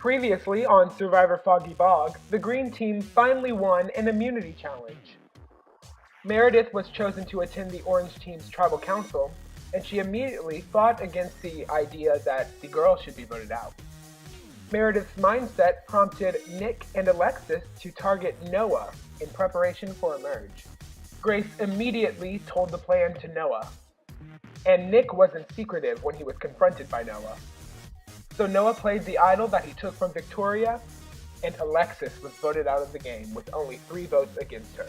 Previously on Survivor Foggy Bog, the green team finally won an immunity challenge. Meredith was chosen to attend the orange team's tribal council, and she immediately fought against the idea that the girls should be voted out. Meredith's mindset prompted Nick and Alexis to target Noah in preparation for a merge. Grace immediately told the plan to Noah, and Nick wasn't secretive when he was confronted by Noah. So Noah played the idol that he took from Victoria, and Alexis was voted out of the game with only 3 votes against her.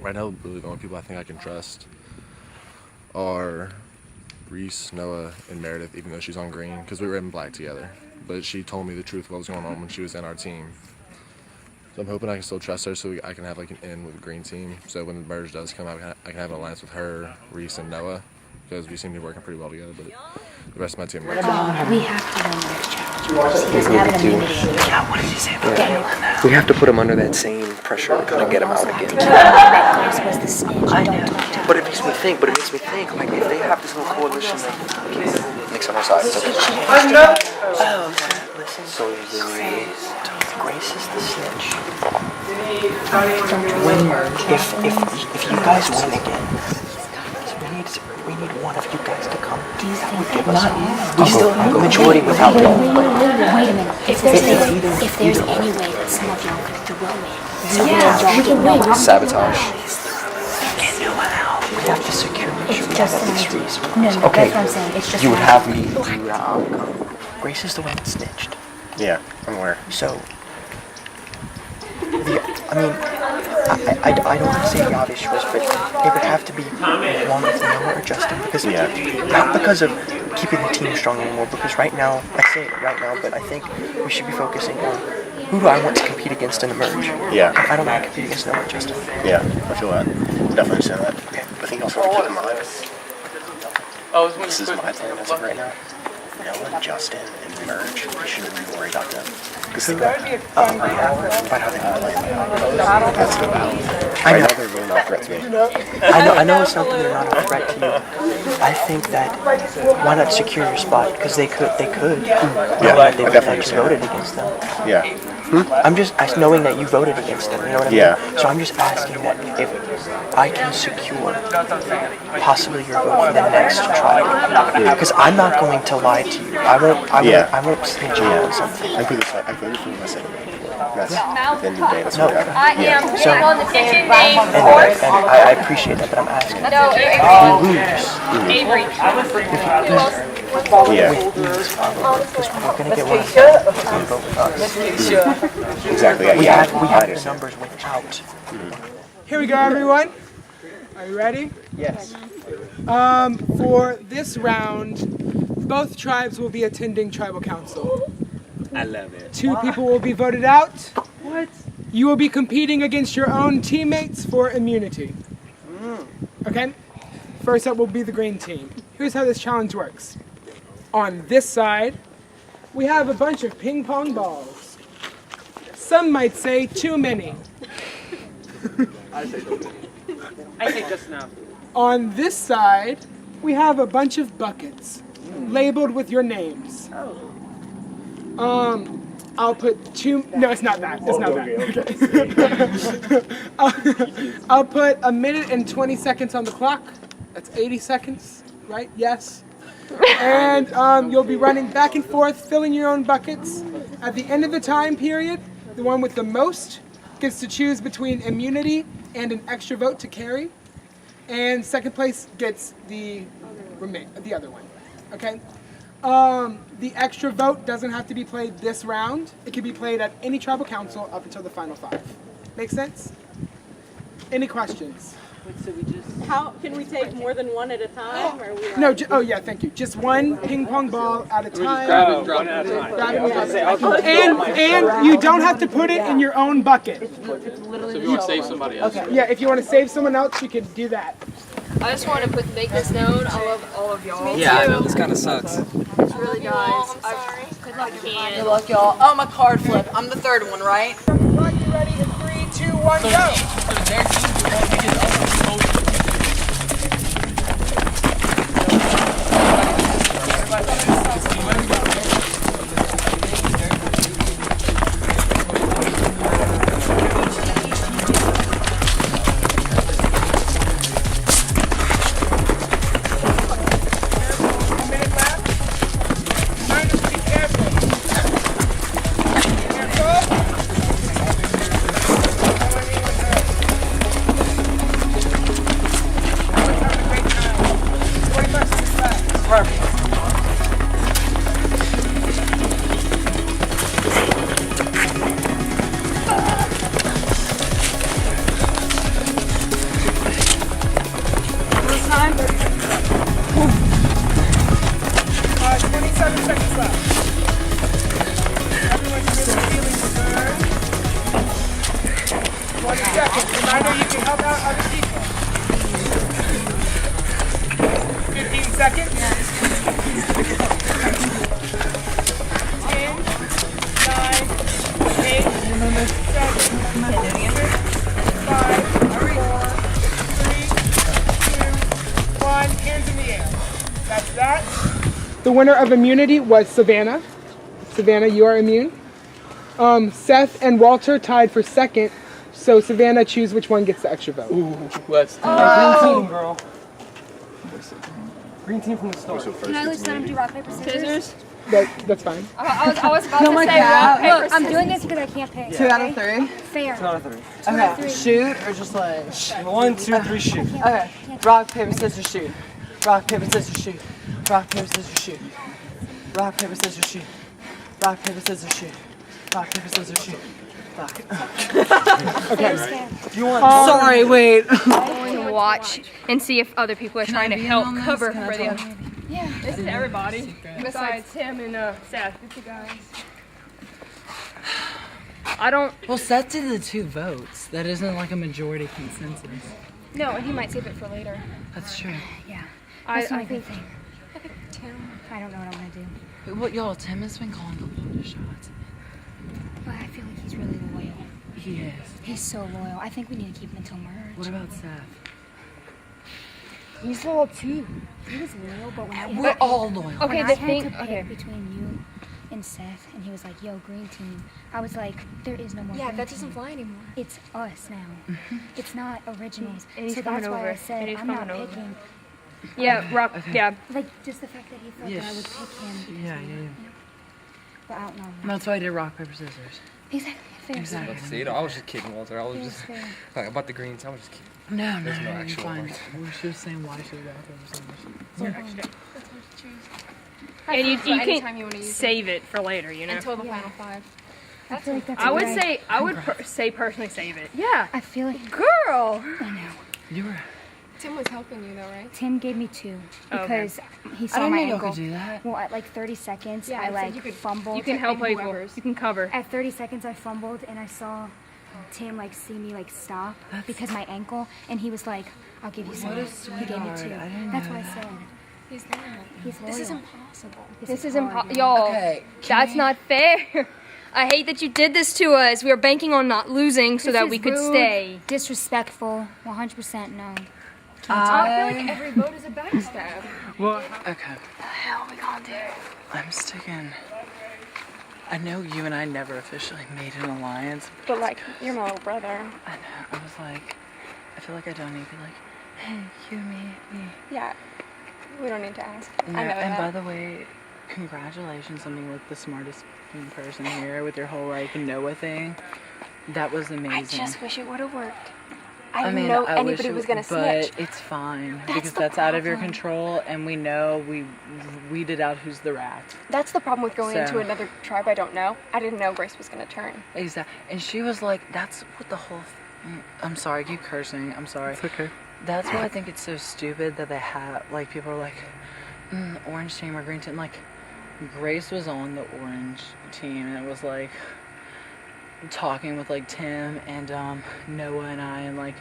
Right now, really the only people I think I can trust are Reese, Noah, and Meredith, even though she's on green, because we were in black together. But she told me the truth of what was going on when she was in our team. So I'm hoping I can still trust her so I can have like an in with the green team. So when the merge does come out, I can have an alliance with her, Reese, and Noah, because we seem to be working pretty well together. But the rest of my team. We have to win this challenge. He doesn't have an immunity. Yeah, what did he say about that? We have to put him under that same pressure to kind of get him out again. That Grace was the snitch. I don't talk to her. But it makes me think, like, if they have this little coalition, like, Nick's on our side. So, listen. So Grace is the snitch. If you guys win again, we need one of you guys to come. Do you think that We still have a majority without y'all. Wait a minute. If there's any way that some of y'all could throw in, we can win. Sabotage. Get no one out. We have to secure these reasons. No, okay. That's what I'm saying. It's just you would have me. Grace is the one that snitched. Yeah, I'm aware. So, I don't want to say the obvious choice, but it would have to be one with Noah or Justin, because not because of keeping the team strong anymore, because right now, I say it right now, but I think we should be focusing on who do I want to compete against in the merge. Yeah. I don't want to compete against Noah or Justin. Yeah, I feel that. Definitely understand that. Okay. I think also have to keep in mind, this is my plan as of right now. Noah, Justin, and Merge, we shouldn't really worry about them. Because think about how they play. That's the battle. Right now, they're really not a threat to me. I know it's not that they're not a threat to you. I think that why not secure your spot? Because they could. Yeah, They just voted against them. Yeah. I'm just knowing that you voted against them. You know what I mean? Yeah. So I'm just asking that if I can secure possibly your vote for the next trial, because I'm not going to lie to you. I won't snitch you on something. I put this. I voted for myself. That's the end of the day. That's what happened. I am getting on the kitchen name And I appreciate that, but I'm asking. No, Avery. Who else? Yeah. Because we're going to get one of them to come vote with us. Exactly. We have the numbers without. Here we go, everyone. Are you ready? Yes. For this round, both tribes will be attending tribal council. I love it. 2 people will be voted out. What? You will be competing against your own teammates for immunity. Okay? First up will be the green team. Here's how this challenge works. On this side, we have a bunch of ping pong balls. Some might say too many. I say just enough. On this side, we have a bunch of buckets. labeled with your names. I'll put 2. No, it's not that. It's not that. I'll put 1 minute and 20 seconds on the clock. That's 80 seconds, right? Yes. And you'll be running back and forth, filling your own buckets. At the end of the time period, the one with the most gets to choose between immunity and an extra vote to carry. And second place gets the other one. Okay? The extra vote doesn't have to be played this round. It can be played at any tribal council up until the final 5. Make sense? Any questions? How can we take more than one at a time? Or are we No, oh yeah, thank you. Just one ping pong ball at a time. One at a time. Grab it and you don't have to put it in your own bucket. So if you want to save somebody else. Yeah, if you want to save someone else, you can do that. I just want to make this known. I love all of y'all. Yeah, I know, this kind of sucks. Really, guys. Good luck, Good luck, y'all. Oh, my card flip. I'm the third one, right? Are you ready? In 3, 2, 1, go! Reminder, you can help out other people. 15 seconds. 10, 9, 8, 7, 6, 5, 4, 3, 2, 1. Hands in the air. That's that. The winner of immunity was Savannah. Savannah, you are immune. Seth and Walter tied for second. So Savannah, choose which one gets the extra vote. Ooh, let's Green team, girl. Green team from the start. Can I at least let him do rock, paper, scissors? That's fine. I was about to say rock, paper, Look, I'm doing this because I can't pick. 2 out of 3. Fair. 2 out of 3. Okay. Shoot or just like. 1, 2, 3, shoot. Okay. Rock, paper, scissors, shoot. Rock, paper, scissors, shoot. Rock, paper, scissors, shoot. Rock, paper, scissors, shoot. Rock, paper, scissors, shoot. Rock, paper, scissors, shoot. Fuck. Okay. Sorry, wait. going to watch and see if other people are trying to help cover for the other. Yeah. This is everybody besides him and Seth. It's you guys. I don't. Well, Seth did the 2 votes. That isn't like a majority consensus. No, and he might save it for later. That's true. Yeah. I That's my think. thing. Tim. I don't know what I'm gonna do. But what, y'all? Tim has been calling a lot of shots. But I feel like he's really loyal. He is. He's so loyal. I think we need to keep him until merge. What about Seth? He's loyal too. He was loyal, but when I We're all loyal. Okay, when the I had thing. to pick Okay. between you and Seth, and he was like, "Yo, green team," I was like, "There is no more." Yeah, green that doesn't team. fly anymore. It's us now. It's not originals. And he's so coming that's why over. I said And he's I'm not coming over. picking. Yeah, rock. Yeah. Like just the fact that he thought that I would pick him. Because Yeah, we- yeah. But I don't know. That's why I did rock, paper, scissors. Exactly. Fair. Exactly. See, I was just kidding, Walter. I was Fair, just fair. like about the greens. I was just kidding. No, There's no you're actual fine. words. We're just saying why should rock, paper, scissors. And you anytime you can wanna use it. save it for later, you know. Until the final 5. I feel like that's I would right. say say personally save it. Yeah. I feel like Girl. I know. You were. Tim was helping you though, right? Tim gave me 2 Okay. because he I saw didn't my know y'all ankle. could do that. Well, at like 30 seconds, Yeah, I it said like you could- fumbled. You can help and people. whoever's. You can cover. At 30 seconds, I fumbled and I saw Tim like see me like stop because my ankle, and he was like, "I'll give you some." What a He gave me 2. sweetheart. I didn't That's know why I that. said He's loyal. he's loyal. This is impossible. This is hard, impossible. yeah. Y'all, Okay, that's not fair. I hate that you did this to us. We were banking on not losing so This that is we could rude, stay. Disrespectful. 100% no. I feel like every vote is a backstab. Well, okay. What the hell we gonna do? I'm sticking. I know you and I never officially made an alliance. But like, you're my little brother. I know. I was like, I feel like I don't need to be like, hey, you, me. Yeah, we don't need to ask. No, I know and that. by the way, congratulations on being like the smartest person here with your whole like Noah thing. That was amazing. I just wish it would have worked. I I didn't mean, know I anybody wish was it- gonna snitch. But it's fine That's because the that's out of your problem. control, and we know we weeded out who's the rat. That's the problem with going So- into another tribe I don't know. I didn't know Grace was gonna turn. Exactly. And she was like, that's what the whole. I'm sorry, I keep cursing. I'm sorry. It's okay. That's why I think it's so stupid that they have like people are like, orange team or green team. Like, Grace was on the orange team, and it was like talking with like Tim and Noah and I, and like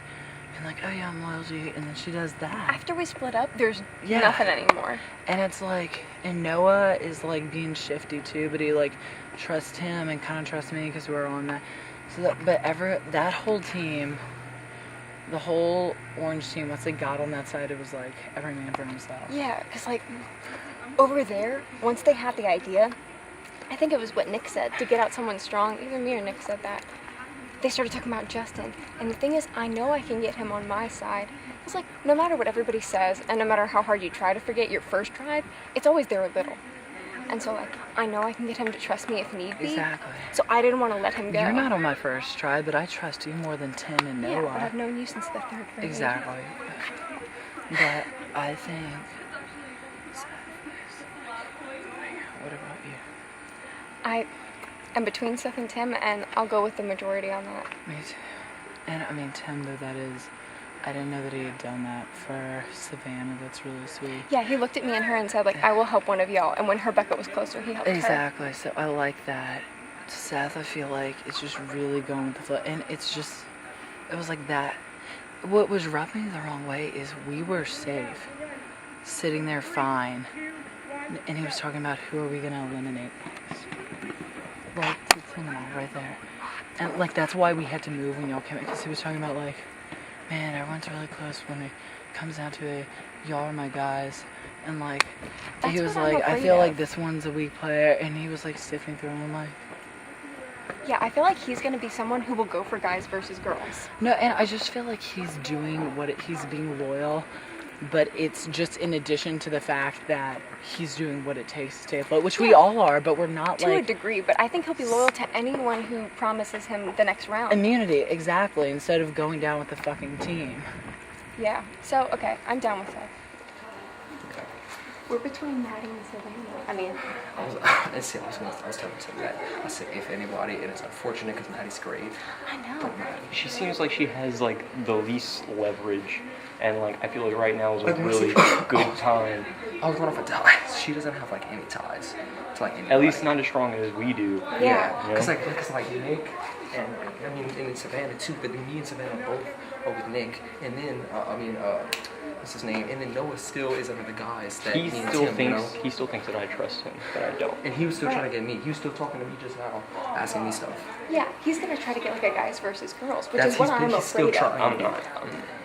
oh yeah, I'm loyal to you, and then she does that. After we split up, there's Yeah. nothing anymore. And it's like, and Noah is like being shifty too, but he like trusts him and kind of trusts me because we're on that. So that, but that whole team, the whole orange team, once they got on that side, it was like every man for himself. Yeah, because like over there, once they had the idea, I think it was what Nick said, to get out someone strong. Either me or Nick said that. They started talking about Justin. And the thing is, I know I can get him on my side. It's like, no matter what everybody says, and no matter how hard you try to forget your first tribe, it's always there a little. And so, like, I know I can get him to trust me if need be. Exactly. So I didn't want to let him go. You're not on my first try, but I trust you more than Tim and Noah. Yeah, but I've known you since the 3rd grade. Exactly. But I think. What about you? I am between Seth and Tim, and I'll go with the majority on that. Me too. And I mean, Tim, though, that is. I didn't know that he had done that for Savannah. That's really sweet. Yeah, he looked at me and her and said, like, I will help one of y'all. And when Rebecca was closer, he helped her. Exactly. So I like that. Seth, I feel like it's just really going with the flow. And it's just, it was like that. What was rubbing me the wrong way is we were safe, sitting there fine. And he was talking about who are we going to eliminate. Like, it's him and I right there. And like, that's why we had to move when y'all came in. Because he was talking about like, man, everyone's really close when it comes down to it. Y'all are my guys. And like, That's he was what I'm like, I afraid feel of. like this one's a weak player. And he was like sifting through them like, Yeah, I feel like he's going to be someone who will go for guys versus girls. no, and I just feel like he's doing he's being loyal. But it's just in addition to the fact that he's doing what it takes to stay afloat, which we all are, but we're not To a like degree, but I think he'll be loyal to anyone who promises him the next round. immunity, exactly, instead of going down with the fucking team. Yeah, so, okay, I'm down with that. We're between Maddie and Savannah. I mean, I was telling Tim that. I said, if anybody, and it's unfortunate because Maddie's great. I know. But Maddie, She seems like she has like the least leverage, and like I feel like right now is a Like, really good time. I was going off of ties. She doesn't have like any ties to like anybody. At least not as strong as we do. Yeah, You know? because like Nick, and I mean, and Savannah too. But me and Savannah both are with Nick, and then what's his name? And then Noah still is under the guys that He me and still Tim, thinks he still thinks that I trust him, but I don't. And he was still trying to get me. He was still talking to me just now, asking me stuff. Yeah, he's going to try to get like a guys versus girls, which That's is what I'm he's still afraid of. trying. I'm not.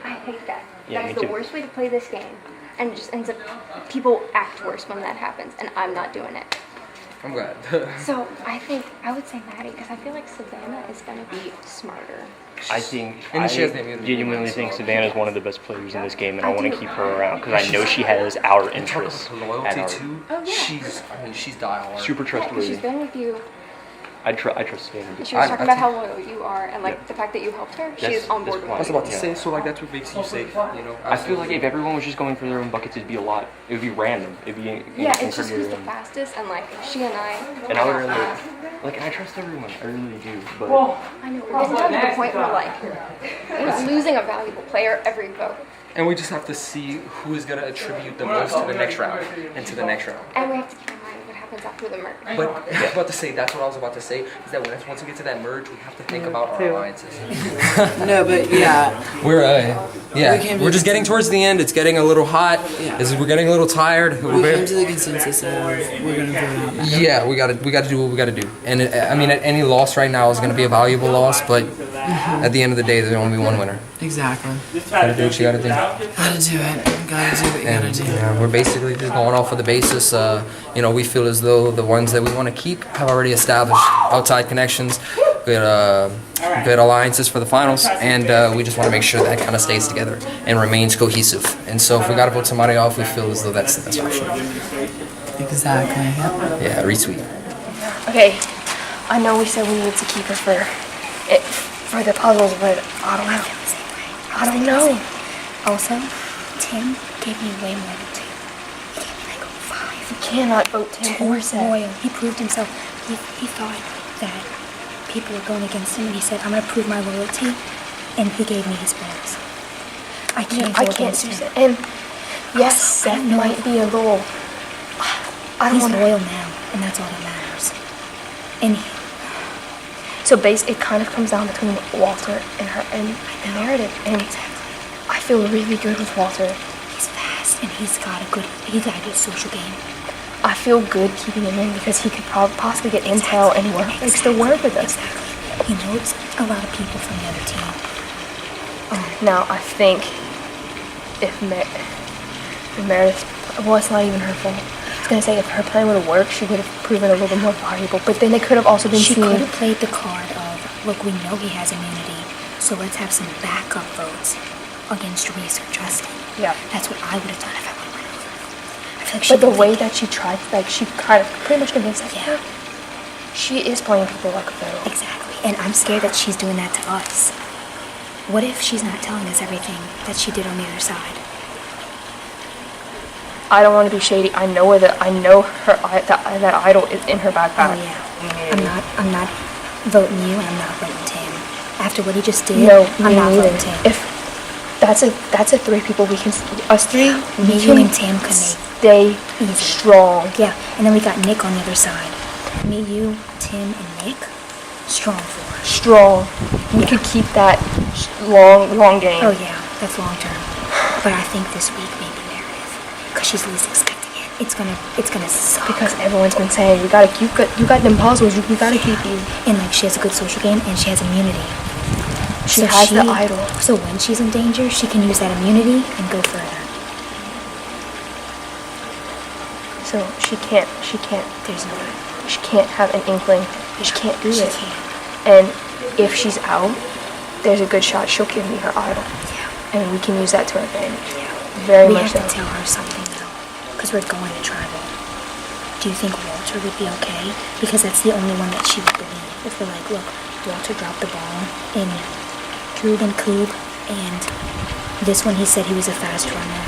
I hate that. Yeah, That's me the too. worst way to play this game. And it just ends up, people act worse when that happens, and I'm not doing it. I'm glad. So I would say Maddie, because I feel like Savannah is going to be smarter. I think And I she has the immunity. genuinely think Savannah's one of the best players in this game, and I I want to do. keep her around because I know she has our And talking interests about at loyalty heart. too. Oh, yeah. She's diehard. Super Yeah, 'cause trustworthy. she's been with you. I trust Savannah. She was I talking about think- how loyal you are, and like the fact that you helped her. She That's- is on board that's with I was you. about to say, so like that's what makes you safe, you know? I feel like if everyone was just going for their own buckets, it'd be a lot. It would be random. It'd be Yeah, it's just who's incredibly the random. fastest, and like she and I. And I would really like, and I trust everyone. I really do. But I know we're getting to the point where like we're losing a valuable player every vote, And we just have to see who is going to attribute the most to the next round and to the next round. and we have to keep in mind what happens after the merge. But I was about to say, that's what I was about to say, is that once we get to that merge, we have to think about our alliances. No, but yeah. We're just getting towards the end. It's getting a little hot. We're getting a little tired. We came to the consensus of we're gonna vote out. Yeah, we gotta do what we gotta do. And I mean, any loss right now is gonna be a valuable loss. But At the end of the day, there's only one winner. Exactly. Gotta do what you gotta do. Gotta do it. Gotta do what you gotta do. We're basically just going off of the basis, we feel as though the ones that we want to keep have already established outside connections, good alliances for the finals, and we just want to make sure that kind of stays together and remains cohesive. And so if we got to put somebody off, we feel as though that's the best option. Exactly. Yep. Yeah, retweet. Okay, I know we said we needed to keep her for the puzzles, but I don't know. I don't know. Also, Tim gave me way more than 2. He gave me like 5. You cannot vote Tim or Seth. Loyal. He proved himself. He thought that people were going against him, and he said, "I'm gonna prove my loyalty," and he gave me his votes. I can't. I can't do that. And yes, Seth might be a little. He's loyal now, and that's all that matters. And so it kind of comes down between Walter and her and Meredith, and I feel really good with Walter. He's fast, and he's got a good social game. I feel good keeping him in because he could possibly get intel and still work with us. Exactly. He knows a lot of people from the other team. Now I think if Meredith, well, it's not even her fault. I was gonna say if her plan would have worked, she would have proven a little bit more valuable. But then it could have also been She seen. could have played the card of, look, we know he has immunity, so let's have some backup votes against Reese or Justin. Yeah. That's what I would have done if I would have went over. I feel like But the way that she tried, she kind of pretty much convinced us. Yeah. She is playing people like a fiddle. Exactly. And I'm scared that she's doing that to us. What if she's not telling us everything that she did on the other side? I don't want to be shady. I know her that idol is in her backpack. Oh yeah. I'm not voting you, and I'm not voting Tim. After what he just did, No, I'm not neither. voting Tim. If that's a 3 people we can, us 3, Me, you, and Tim can stay strong. Yeah, and then we got Nick on the other side. Me, you, Tim, and Nick, strong 4. Strong. We could keep that long game. Oh yeah, that's long term. But I think this week maybe Meredith, because she's least expecting it. It's gonna suck. Because everyone's been saying you got them puzzles. You gotta keep you. And like she has a good social game and she has immunity. She has the idol. So when she's in danger, she can use that immunity and go further. So she can't. There's no way. She can't have an inkling. She can't do it. And if she's out, there's a good shot she'll give me her idol. Yeah. And we can use that to our advantage. Yeah. Very we much have so. to tell her something though, because we're going to tribal. Do you think Walter would be okay? Because that's the only one that she would believe. If we're like, look, Walter dropped the ball in Coob and Coob, and this one he said he was a fast runner,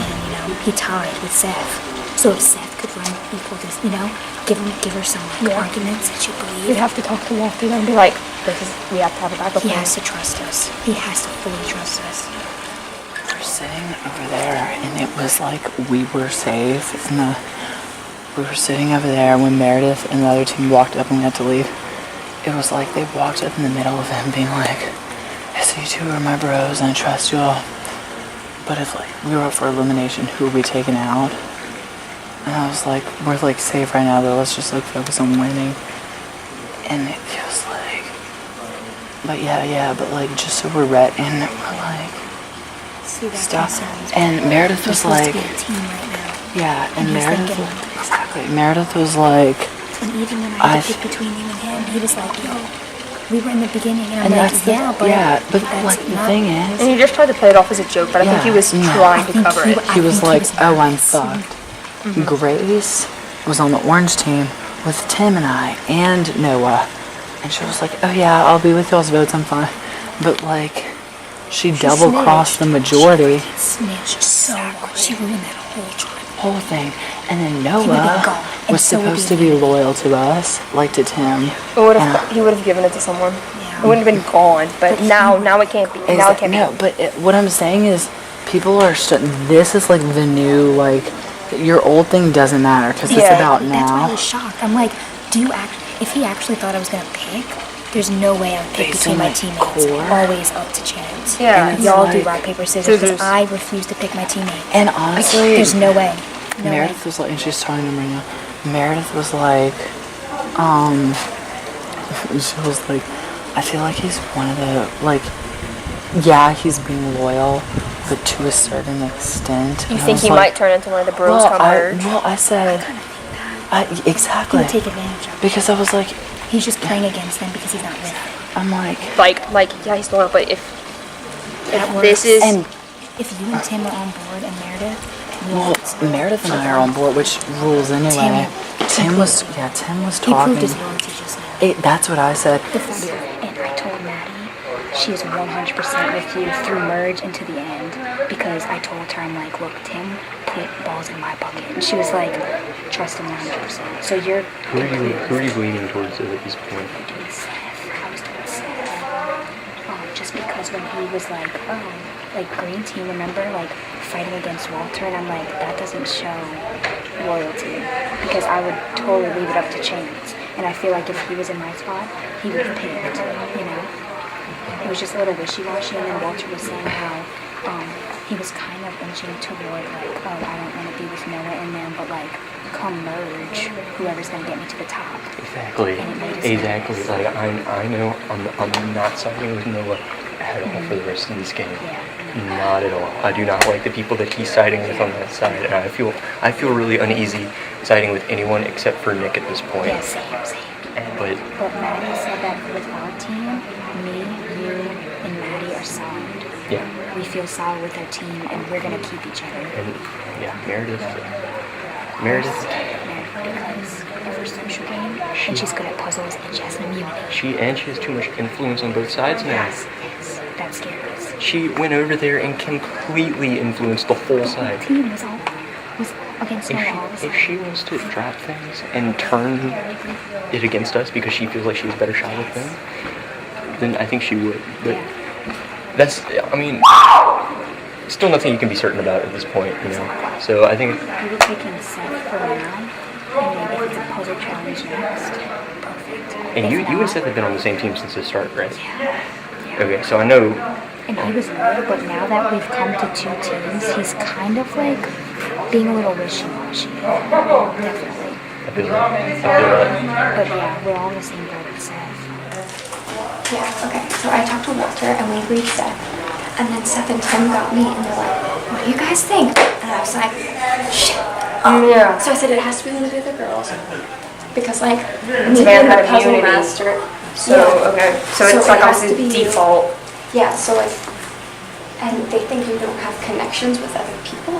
and he tied with Seth. So if Seth could run equal to, give her some arguments that she believes. We'd have to talk to Walter and be like, we have to have a backup He plan. has to trust us. He has to fully trust us. We're sitting over there, and it was like we were safe. We were sitting over there when Meredith and the other team walked up and we had to leave. It was like they walked up in the middle of him being like, "So you two are my bros, and I trust you all. But if we were up for elimination, who would be taken out?" And I was like, "We're safe right now, though. Let's just focus on winning." And it feels like, but but just so we're ready, and we're stuff. And Meredith was like, yeah, and Meredith was like, and even when I had to pick between you and him, he was like, "Yo, we were in the beginning," and I'm like, but the thing is, and he just tried to play it off as a joke, but I think he was trying to cover it. He was like, "Oh, I'm fucked." Grace was on the orange team with Tim and I and Noah, and she was like, "Oh yeah, I'll be with y'all's votes, I'm fine." But she double crossed the majority. Snitched so she ruined that whole thing. And then Noah was supposed to be loyal to us, to Tim. He would have given it to someone. It wouldn't have been gone, but now it can't be. Now it can't be. No, but what I'm saying is, people are this is the new your old thing doesn't matter because it's about now. That's why I was shocked. I'm like, if he actually thought I was gonna pick, there's no way I would pick between my teammates. Always up to chance. Yeah, and y'all do rock paper scissors because I refuse to pick my teammates. And honestly, there's no way. Meredith was and she's telling him right now. Meredith was she was like, I feel like he's one of the, like, yeah, he's being loyal, but to a certain extent. You think he might turn into one of the bros come merge? Well, I said, exactly. He would take advantage of it. Because I was like, He's just playing against them because he's not with it. I'm like, yeah, he's loyal, but if That this works. is And if you and Tim are on board and Meredith, well, Meredith and I are on board, which rules anyway. Tim was he talking. proved his loyalty just now. That's what I said. And I told Maddie she is 100% with you through merge and to the end because I told her, I'm like, look, Tim put balls in my bucket. And she was like, trust him 100%. So you're... Who are you leaning towards at this point? I was doing Seth. Just because when he was like, like green team, remember, like fighting against Walter, and I'm like, that doesn't show loyalty because I would totally leave it up to chance. And I feel like if he was in my spot, he would have picked, you know. It was just a little wishy-washy, and then Walter was saying how he was kind of inching toward like, oh, I don't want to be with Noah and them, but like, come merge, whoever's gonna get me to the top. Exactly. Like I know I'm not siding with Noah at all for the rest of this game. Not at all. I do not like the people that he's siding with on that side, and I feel really uneasy siding with anyone except for Nick at this point. Yeah, same. But Maddie said that with our team, me, you, and Maddie are solid. yeah. We feel solid with our team, and we're gonna keep each other. And yeah, Meredith. Because of her social game, and she's good at puzzles, and she has an immunity. She has too much influence on both sides now. Yes, that scares us. She went over there and completely influenced the whole side. The team was against Noah. If she wants to drop things and turn it against us because she feels like she has a better shot with them, then I think she would. But that's, I mean, still nothing you can be certain about at this point, you know. So I think We were taking Seth for now, and then if it's a puzzle challenge next, perfect. and you and Seth have been on the same team since the start, right? Okay, so I know. And he was loyal, but now that we've come to two teams, he's kind of like being a little wishy-washy. Definitely. I feel that. But yeah, we're all in the same boat with Seth. Yeah, okay. So I talked to Walter and we agreed Seth. And then Seth and Tim got me and they're like, what do you guys think? And I was like, shit. Yeah. So I said it has to be one of the other girls. Because like, me Savannah being had the puzzle immunity. master. So, okay. So it's like it has obviously to be- default. Yeah, so like, and they think you don't have connections with other people,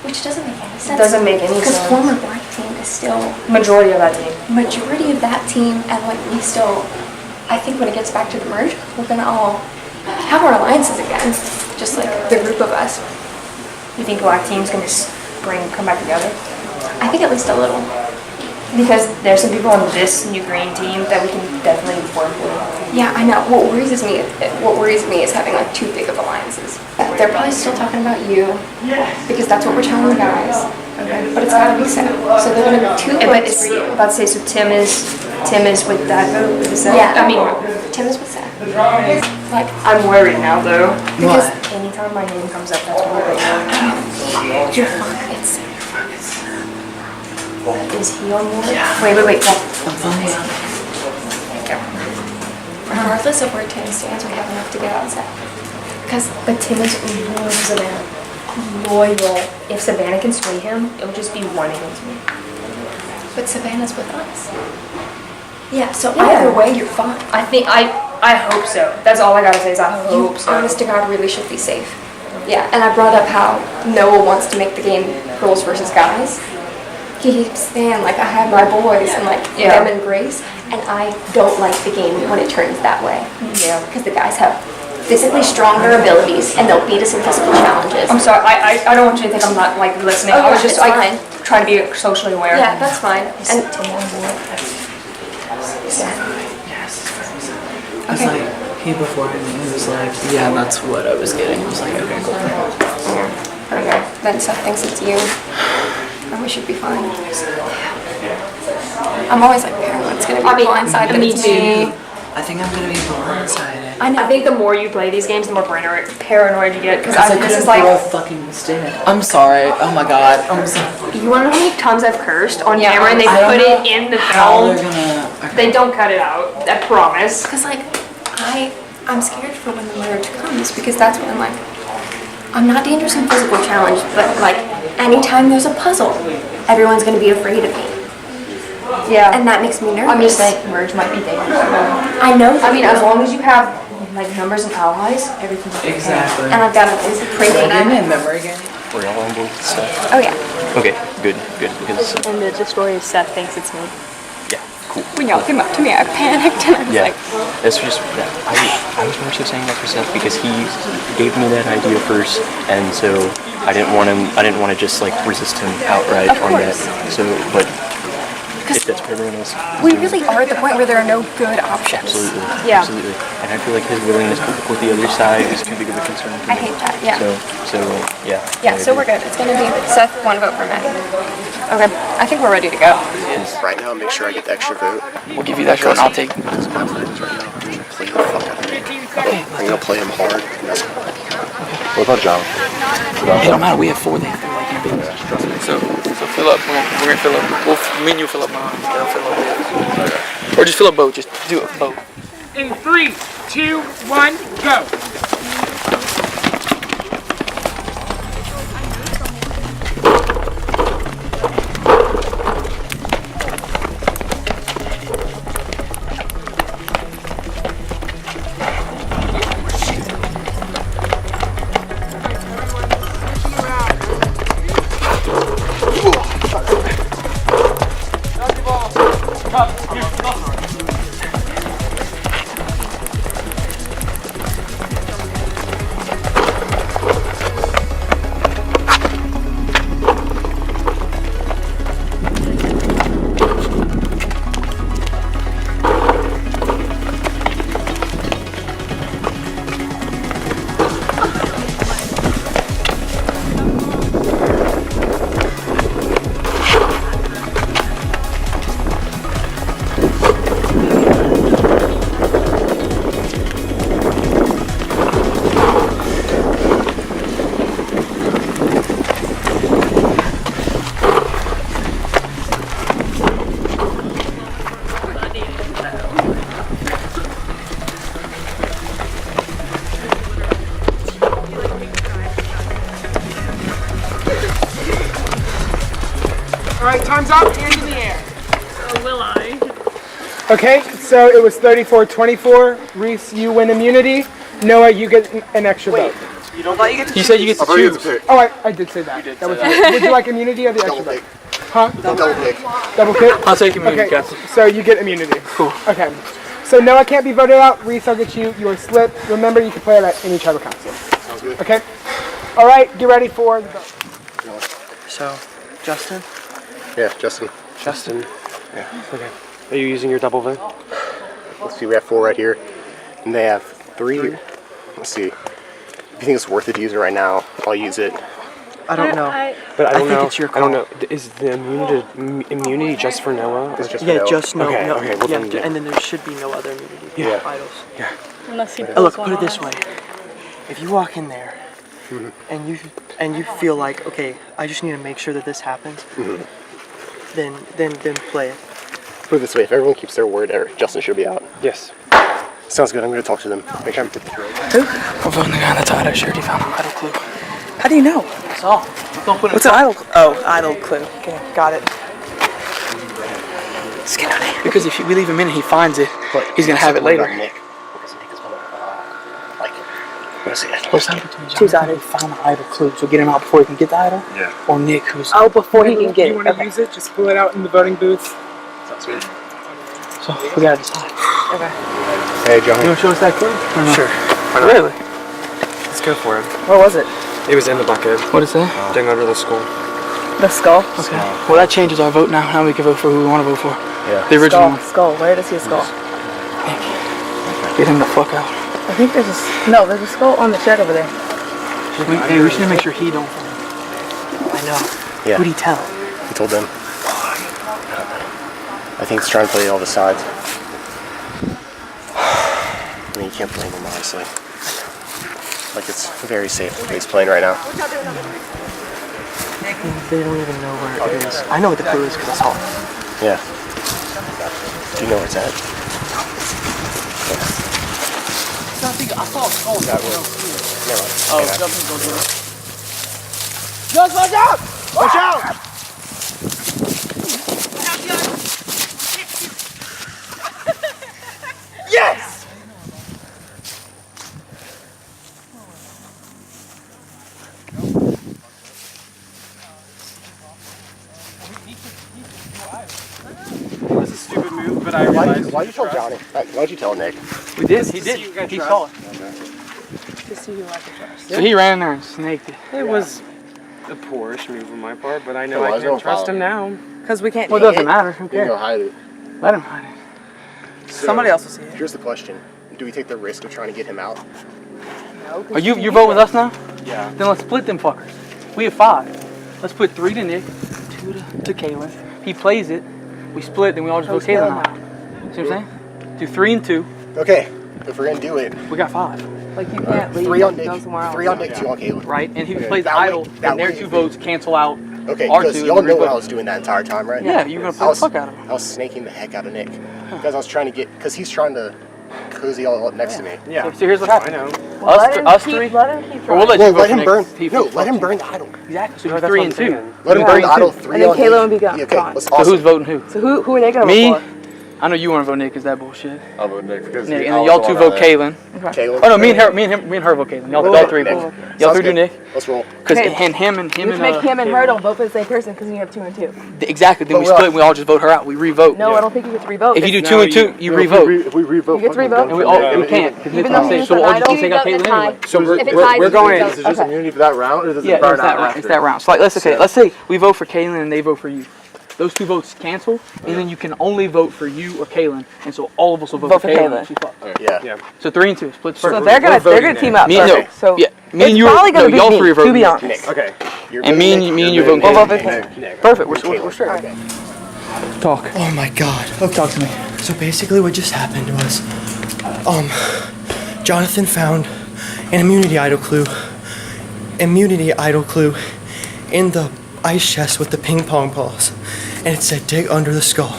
which doesn't make any sense. Doesn't make any Because sense. former black team is still Majority of that team. majority of that team, and like we still, I think when it gets back to the merge, we're gonna all have our alliances again, just like the group of us. You think black team's gonna come back together? I think at least a little. Because there's some people on this new green team that we can definitely work with. Yeah, I know. What worries me is having like too big of alliances. They're probably still talking about you, because that's what we're telling the guys. Okay. But it's gotta be Seth. So they're gonna be two votes for you. About to say, so Tim is with that vote. Is that, Yeah, I mean, Tim is with Seth. Like, I'm worried now though. because Anytime my name comes up, that's when I'm you're fine. It's Is he on board? Wait. regardless of where Tim stands, we have enough to get out Seth. But Tim is loyal to Savannah. Loyal. If Savannah can sway him, it'll just be one against me. But Savannah's with us. Yeah, so Yeah. either way, you're fine. I hope so. That's all I gotta say is I hope so. Honest to God, really should be safe. Yeah, and I brought up how Noah wants to make the game girls versus guys. He keeps saying, like, I have my boys and, like, Yeah. them and Grace, and I don't like the game when it turns that way. Yeah. Because the guys have physically stronger abilities, and they'll beat us in physical challenges. I'm sorry. I don't want you to think I'm not like listening. Oh, I was yeah, just it's like fine. trying to be socially aware. Yeah, that's fine. And It's like, he before he was like, yeah, that's what I was getting. I was like, okay, cool. okay, then Seth thinks it's you, and we should be fine. I'm always like paranoid it's gonna be blindsided that it's me. I think I'm gonna be blindsided. I know. I think the more you play these games, the more paranoid you get. Because I this couldn't is like, throw a fucking stick. I'm sorry. Oh my god. I'm sorry. you want to know how many times I've cursed on Yeah, camera and they I don't put know it in the how film? they're gonna. They don't cut it out. I promise. Because like, I'm scared for when the merge comes because that's when, like, I'm not dangerous in physical challenge, but, like, anytime there's a puzzle, everyone's going to be afraid of me. Yeah. And that makes me nervous. I'm just saying, merge might be dangerous. I know. I mean, as long as you have, like, numbers and allies, everything's okay. Exactly. And I've got to pray for Again that. and memory again. We're all on board with stuff. Oh, yeah. Okay, good. Because And the story is Seth thinks it's me. yeah, cool. When y'all came up to me, I panicked and I was like, That's just I was more so saying that for Seth because he gave me that idea first, and so I didn't want to just like resist him outright on that. So, but if that's what everyone else, we really are at the point where there are no good options. absolutely, Yeah. absolutely. And I feel like his willingness to work with the other side is too big of a concern for me. I hate that, yeah. So yeah. Yeah, so we're good. It's going to be Seth, 1 vote for Maddie. Okay, I think we're ready to go. Right now, make sure I get the extra vote. We'll give you that vote and I'll take it. Because my plans right now, I'm gonna play the fuck out of him. I'm gonna play him hard. And that's What about John? It don't matter. We have 4. They have 3 like you big. So fill up. We're gonna fill up. Me and you fill up mine. They'll fill up theirs. Or just fill up both. Just do it both. In 3, 2, 1, go. All right, time's up. Hands in the air. Or will I? Okay, so it was 34-24. Reese, you win immunity. Noah, you get an extra vote. You don't let you get to choose. You said you get to choose. Oh, I did say that. That was would you like immunity or the extra vote? Huh? double pick. Double pick? I'll take immunity, Okay, Captain. so you get immunity. Cool. Okay. So Noah can't be voted out. Reese, I'll get you your slip. Remember, you can play it at any tribal council. Sounds good. Okay? All right, get ready for the vote. So, Justin? Yeah, Justin. Justin. Yeah. Okay. Are you using your double vote? Let's see, we have 4 right here, and they have 3. Let's see. If you think it's worth it to use it right now, I'll use it. I don't know. But I don't think know. it's your I don't call. know. Is the immunity just for Noah? It's just Yeah, for just no. Okay, no. okay, well yeah, then, yeah. and then there should be no other immunity Yeah. idols. Yeah. Unless he Look, put it this way. If you walk in there and you feel like, okay, I just need to make sure that this happens, then play it. Put it this way, if everyone keeps their word, Justin should be out. Yes. Sounds good, I'm going to talk to them. Make sure I'm Who? I'm voting the guy on the tie-dye shirt. He found an idol clue. How do you know? That's all. Don't put What's an idol? Oh, idol clue. Okay, got it. Let's get out of here. Because if we leave him in and he finds it, he's gonna have it later. Nick. Because Nick is going to, like, let's see. What's happening to Choose idol. Found the idol clue, so get him out before he can get the idol. Yeah. Or Nick, who's before he can get You want to use it? Just pull it out in the voting booth. Sounds good. So we gotta decide. Okay. Hey, Johnny. You wanna show us that clue? Sure. Really? Let's go for it. What was it? It was in the bucket. What is that? Dug under the skull. The skull? Okay. Well, that changes our vote now. Now we can vote for who we want to vote for. Yeah. The original one. Skull. Where does he a skull? Get him the fuck out. I think there's there's a skull on the shed over there. We should make sure he don't find it. I know. Yeah. Who'd he tell? He told them. I think he's trying to play all the sides. I mean, you can't blame him, honestly. Like, it's very safe the way he's playing right now. They don't even know where it is. I know what the clue is because I saw it. Yeah. Do you know where it's at? Yeah. I saw a skull. That was. Never mind. Oh, Okay, Justin's gonna do it. Just watch out! Watch out! Yes! It was a stupid move, but I realized. Why'd you tell Johnny? Why'd you tell Nick? We did. He did. He saw it. To see who I can trust. So he ran in there and snaked it. It was a poorish move on my part, but I know I can't trust him now. Because we can't. Well, it doesn't matter. Who You cares? go hide it. Let him hide it. Somebody else will see it. Here's the question. Do we take the risk of trying to get him out? No. Are you vote with us now? Yeah. Then let's split them fuckers. We have 5. Let's put 3 to Nick, 2 to Kaylin. He plays it. We split, then we all just vote Kaylin out. See what I'm saying? Do 3 and 2. Okay. If we're gonna do it, we got 5. Like you can't leave. 3 on Nick, Go somewhere else. 3 on Nick, 2 on Caleb. Right? And he Okay. plays That idle, way- that and their way 2 if votes cancel out. Okay, our because 2. y'all know what I was doing that entire time, right? Yeah, you're gonna play the fuck out of him. I was snaking the heck out of Nick. Because I was trying to get, because he's trying to cozy all up next to me. Yeah. So here's what happened. I know. Well, Us 3. Let him keep Or we'll let Well, you vote let for him Nick. burn. He No, fucks let him you. burn the idol. Exactly. So No, do that's 3 what and I'm 2. saying. Let him burn the idol. 3 And then on Caleb Nick. will be gone. Yeah, okay, let's So also. who's voting who? So who are they gonna Me? vote for? I know you want to vote Nick. Is that bullshit? I'll vote Nick because Nick, and then y'all 2 vote Kaylin. Caleb. Oh no, me and her vote Kaylin. Y'all 3 vote. Y'all 3 do Nick. Let's roll. Because Okay. him and You make him and her don't vote for the same person because you have 2 and 2. Exactly. Then But we we're split all- and we all just vote her out. We re-vote. No, I don't think you get to revote. If you do 2 and 2, you re-vote. If we re-vote, You get 3 votes? And we all we can't. Because Even Nick's though not he's safe. So an we'll all just idol? take out Caitlin anyway. So If it's tied, we're you going. vote. Is it just immunity for that round, or does Yeah, it burn it's out that, after? it's that round. So like, let's say we vote for Kaylin and they vote for you. Those 2 votes cancel, and then you can only vote for you or Kaylin, and so all of us will vote for Kaylin. She fucked. Yeah. So 3 and 2, split So first. they're gonna team up. Me and Okay, so me and it's you. probably gonna No, be y'all me, 3 are to voting be Nick. honest. Okay. And me and you vote We'll vote Kaylin. for Nick. Perfect. We're straight. Talk. Oh my god. Talk to me. So basically what just happened was, Jonathan found an immunity idol clue in the ice chest with the ping pong balls. And it said dig under the skull.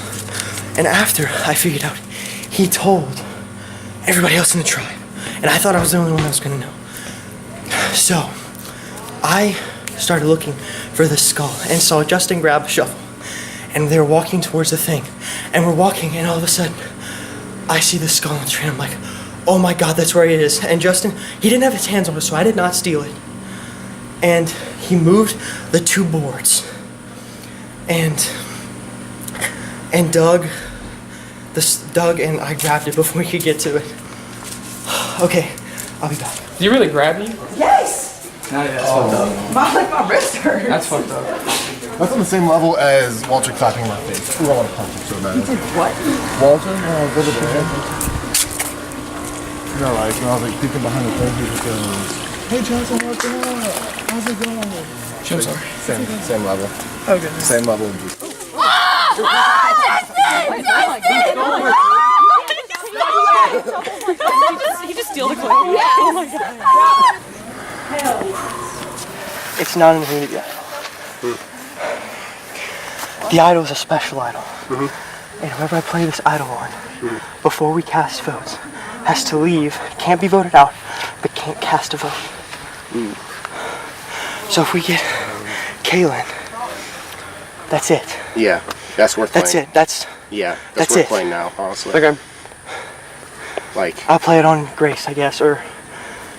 And after I figured out, he told everybody else in the tribe. And I thought I was the only one that was gonna know. So I started looking for the skull and saw Justin grab a shovel. And they were walking towards the thing. And we're walking, and all of a sudden, I see the skull on the tree. I'm like, oh my god, that's where it is. And Justin, he didn't have his hands on it, so I did not steal it. And he moved the 2 boards. And Doug and I grabbed it before we could get to it. Okay, I'll be back. Did you really grab me? Yes! No, that's fucked up. My wrist hurts. That's fucked up. That's on the same level as Walter clapping my face. Ooh, I want to punch him so bad. You did what? Walter? No, like, when I was like peeking behind the thing, he just goes, hey Johnson, what's up? How's it going? I'm sorry. Same level. Okay. Same level of just. He just steal the clip. Oh my god. It's not an immunity idol. The idol is a special idol. And whoever I play this idol on, before we cast votes, has to leave, can't be voted out, but can't cast a vote. So if we get Kaylin, that's it. Yeah, that's worth playing. That's it. That's that's worth it. playing now, honestly. Okay. Like, I'll play it on Grace, I guess, or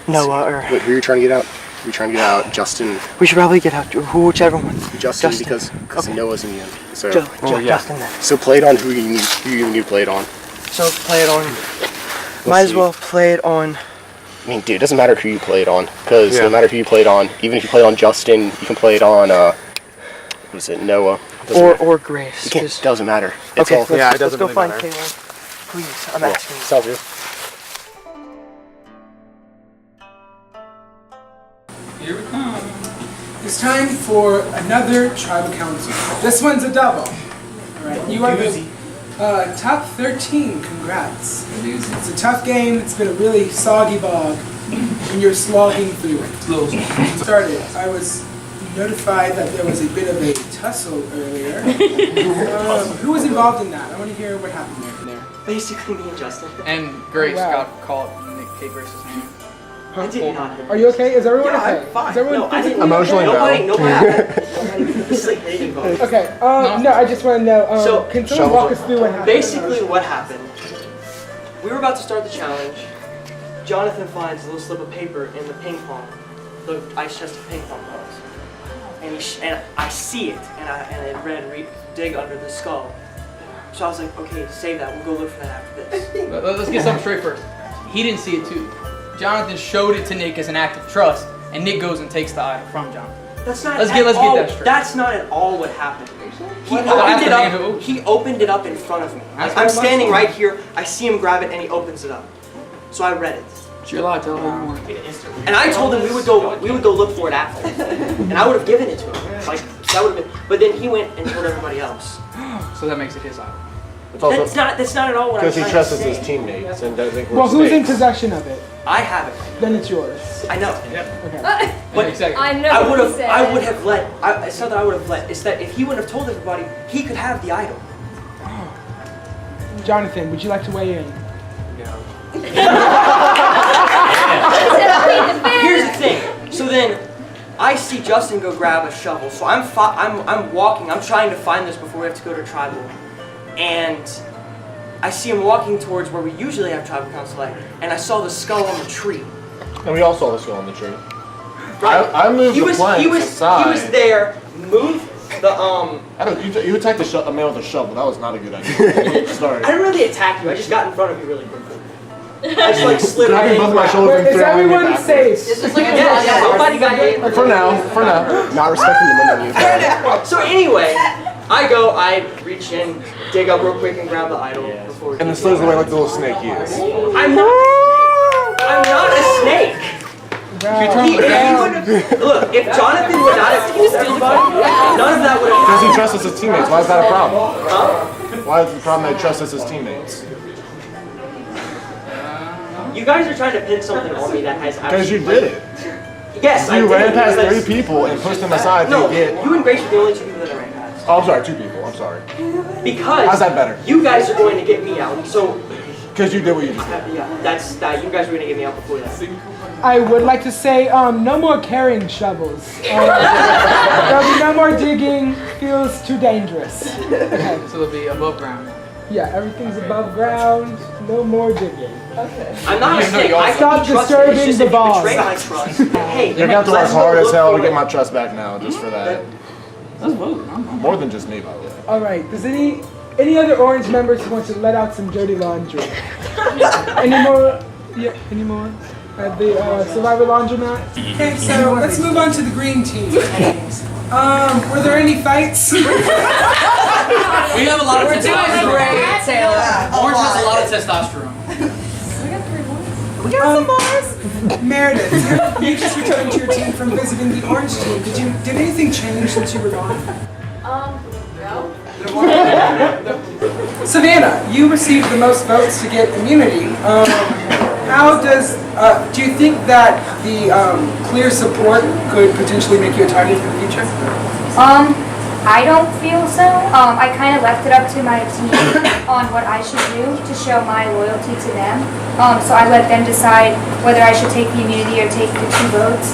Noah, or wait, who are you trying to get out? You're trying to get out Justin. we should probably get out whichever one. Justin, because Noah's immune. So Justin then. So play it on who you need to play it on. So play it on. Might as well play it on. I mean, dude, it doesn't matter who you play it on, because no matter who you play it on, even if you play it on Justin, you can play it on what is it, Noah, Or Grace. You can't, doesn't matter. It's Okay, all, let's go find Kaylin. Please, I'm asking you. Sounds good. Here we come. It's time for another tribal council. This one's a double. Alright, you are the top 13. Congrats. It's a tough game. It's been a really soggy bog. And you're slogging through it. Started. I was notified that there was a bit of a tussle earlier. Who was involved in that? I want to hear what happened there. Basically, me and Justin. And Grace Wow. got called Nick K. Grace's name. Huh? I did not. Are you okay? Is everyone Yeah, okay? I'm fine. Is everyone No, I didn't. Emotionally, nobody, no. nobody physically hit anybody. Okay. No, I just want to know. So, can someone walk us through what happened? Basically, what happened? We were about to start the challenge. Jonathan finds a little slip of paper in the ping pong, the ice chest of ping pong balls, and I see it, and it read "dig under the skull." So I was like, okay, save that. We'll go look for that after this. Let's get something straight first. He didn't see it too. Jonathan showed it to Nick as an act of trust, and Nick goes and takes the idol from Jonathan. That's not. Let's get that straight. That's not at all what happened. He What opened it happened? up. He opened it up in front of me. That's I'm what standing I'm right here. I see him grab it, and he opens it up. So I read it. So you're allowed to tell him more. And I told him we would go look for it after, and I would have given it to him. Like that would have been. But then he went and told everybody else. So that makes it his idol. It's That's not at all what I'm because he trying trusts to say. his teammates and doesn't think Well, we're who's in snakes. possession of it? I have it. Then it's yours. I know. Okay. But I know I what would he have. said. I would have let. It's not that I would have let. It's that if he wouldn't have told everybody, he could have the idol. Jonathan, would you like to weigh in? Here's the thing. So then, I see Justin go grab a shovel. So I'm walking. I'm trying to find this before we have to go to tribal, and I see him walking towards where we usually have tribal council at, and I saw the skull on the tree. And we all saw the skull on the tree. Right. I moved the planks aside. He was there. Moved the I don't. You attacked a man with a shovel. That was not a good idea. Sorry. I didn't really attack you. I just got in front of you really quickly. I just like slid Grabbing both my right shoulders and Is throwing me everyone backwards. safe? Yeah, nobody got hit. For now. Not respecting the women you. So anyway, I reach in, dig up real quick, and grab the idol before. And then slithers away like the little snake he is. I'm not a snake. Look, if Jonathan would not have told everybody, none of that would have Because he happened. trusts his teammates. Why is that a problem? Huh? Why is the problem that he trusts his teammates? You guys are trying to pin something on me that has Because you absolutely. did it. Yes, I You did. ran past because- 3 people and pushed them aside No, to get. you and Grace were the only 2 people that I ran past. Oh, I'm sorry, 2 people. I'm sorry. Because how's that better? You guys are going to get me out. So Because you did what you did. yeah, that's that. You guys were going to get me out before that. I would like to say, no more carrying shovels. There'll be no more digging. Feels too dangerous. Okay. So they'll be above ground. Yeah, everything's above ground. No more digging. Okay. I'm not a snake. I Stop can be trusted. disturbing It's just the if you ball. betray my trust. Hey, You're gonna have to work let's hard go as look hell to for get it. my trust back now, just for that. Let's vote. More than just me, by the way. All right. Does any other Orange members want to let out some dirty laundry? Any more? Yeah. Any more? At the Survivor Laundromat. Okay, so let's move on to the green team. Were there any fights? We have a lot of testosterone. Orange has a lot of testosterone. We got some bars. Meredith, you just returned to your team from visiting the Orange team. Did anything change since you were gone? No. Savannah, you received the most votes to get immunity. How does, do you think that the clear support could potentially make you a target in the future? I don't feel so. I kind of left it up to my team on what I should do to show my loyalty to them. So I let them decide whether I should take the immunity or take the 2 votes.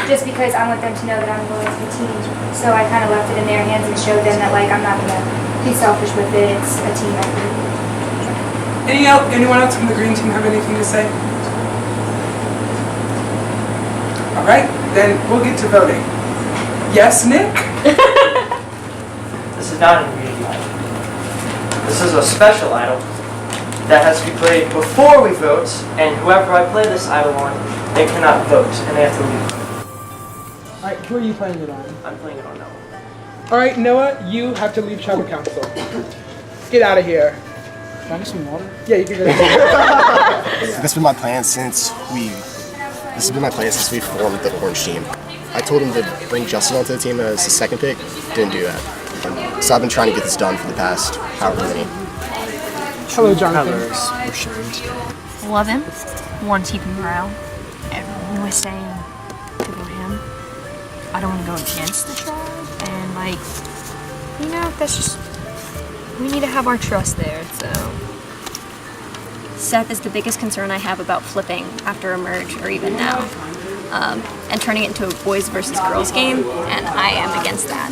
Just because I want them to know that I'm loyal to the team. So I kind of left it in their hands and showed them that like I'm not gonna be selfish with it. It's a team effort. Anyone else from the green team have anything to say? All right, then we'll get to voting. Yes, Nick? This is not an immunity idol. This is a special idol that has to be played before we vote, and whoever I play this idol on, they cannot vote, and they have to leave. All right, who are you playing it on? I'm playing it on Noah. All right, Noah, you have to leave tribal council. Get out of here. Can I get some water? Yeah, you can go. This has been my plan since we formed the Orange team. I told him to bring Justin onto the team as the second pick. Didn't do that. So I've been trying to get this done for the past however many. Hello, Jonathan. Love him. Want to keep him around. Everyone was saying to vote him. I don't want to go against the tribe, and like, you know, that's just, we need to have our trust there, so. Seth is the biggest concern I have about flipping after a merge or even now, and turning it into a boys versus girls game, and I am against that.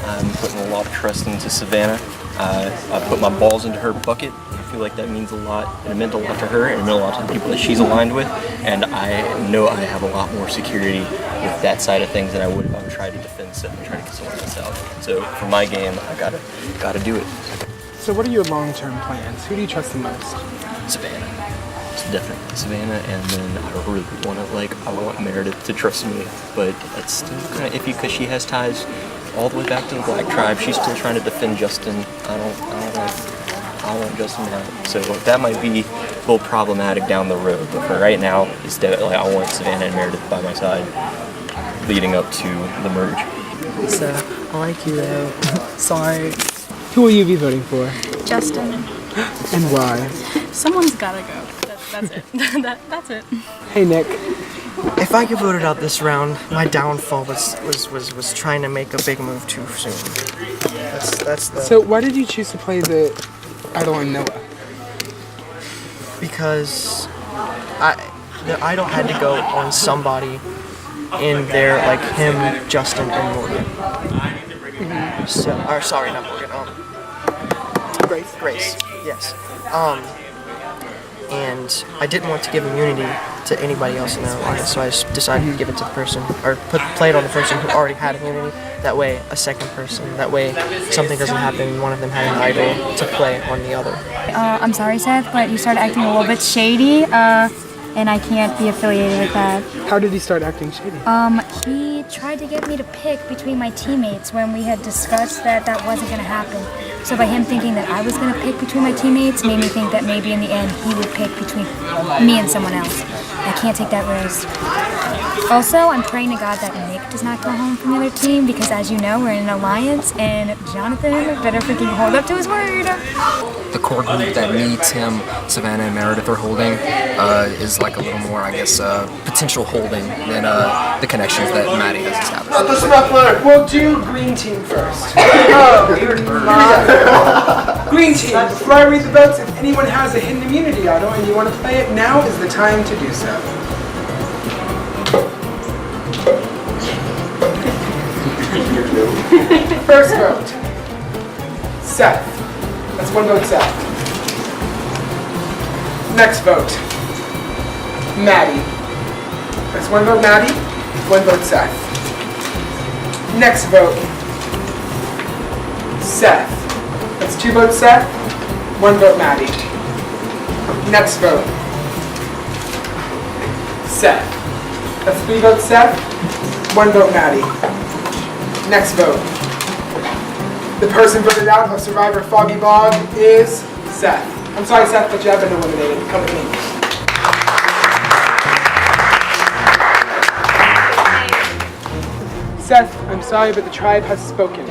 I'm putting a lot of trust into Savannah. I put my balls into her bucket. I feel like that means a lot, and it meant a lot to her, and it meant a lot to the people that she's aligned with, and I know I have a lot more security with that side of things than I would if I would try to defend Seth and try to get someone else out. So for my game, I gotta do it. So what are your long-term plans? Who do you trust the most? Savannah. It's definitely Savannah, and then I really want to, I want Meredith to trust me, but that's still kind of iffy because she has ties all the way back to the Black Tribe. She's still trying to defend Justin. I want Justin out. So that might be a little problematic down the road, but for right now, it's definitely, I want Savannah and Meredith by my side leading up to the merge. So, I like you though. Sorry. Who will you be voting for? Justin. And why? Someone's gotta go. That's it. That's it. Hey, Nick. If I get voted out this round, my downfall was trying to make a big move too soon. That's the... So why did you choose to play the Idol and Noah? Because the Idol had to go on somebody in there, like him, Justin, and Morgan. So, or sorry, not Morgan. Grace. Yes. And I didn't want to give immunity to anybody else in that alliance, so I just decided to give it to the person, or play it on the person who already had immunity. That way, a second person. That way, something doesn't happen and one of them had an idol to play on the other. I'm sorry, Seth, but you started acting a little bit shady, and I can't be affiliated with that. How did he start acting shady? He tried to get me to pick between my teammates when we had discussed that wasn't going to happen. So by him thinking that I was going to pick between my teammates made me think that maybe in the end he would pick between me and someone else. I can't take that risk. Also, I'm praying to God that Nick does not go home from the other team because, as you know, we're in an alliance and Jonathan better freaking hold up to his word. The core group that me, Tim, Savannah, and Meredith are holding is like a little more, I guess, potential holding than the connections that Maddie has established. We'll do green team first. Green team, before I read the votes, if anyone has a hidden immunity idol and you want to play it, now is the time to do so. First vote, Seth. That's one vote, Seth. Next vote, Maddie. That's one vote, Maddie. One vote, Seth. Next vote, Seth. That's two votes, Seth. One vote, Maddie. Next vote, Seth. That's three votes, Seth. One vote, Maddie. Next vote. The person voted out of Survivor Foggy Bog is Seth. I'm sorry, Seth, but you have been eliminated. Come with me. Seth, I'm sorry, but the tribe has spoken.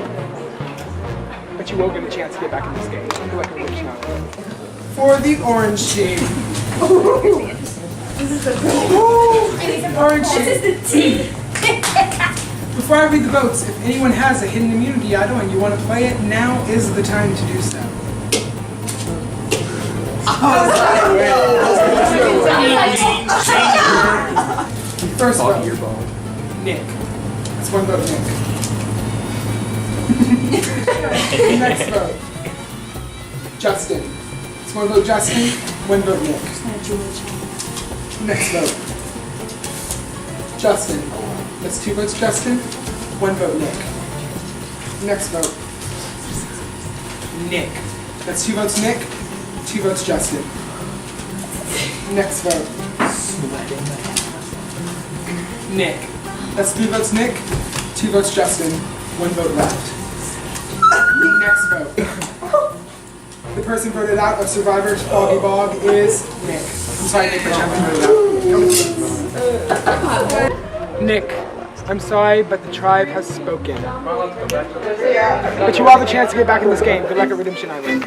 But you will get a chance to get back in this game. For the orange team. Orange team. This is the team. Before I read the votes, if anyone has a hidden immunity idol and you want to play it, now is the time to do so. First vote, Nick. That's one vote, Nick. Next vote, Justin. That's one vote, Justin. One vote, Nick. Next vote, Justin. That's two votes, Justin. One vote, Nick. Next vote, Nick. That's two votes, Nick. Two votes, Justin. Next vote, Nick. That's three votes, Nick. Two votes, Justin. One vote left. Next vote. The person voted out of Survivor's Foggy Bog is Nick. I'm sorry, Nick, but you haven't voted out. Nick, I'm sorry, but the tribe has spoken. But you will have a chance to get back in this game. Good luck at Redemption Island.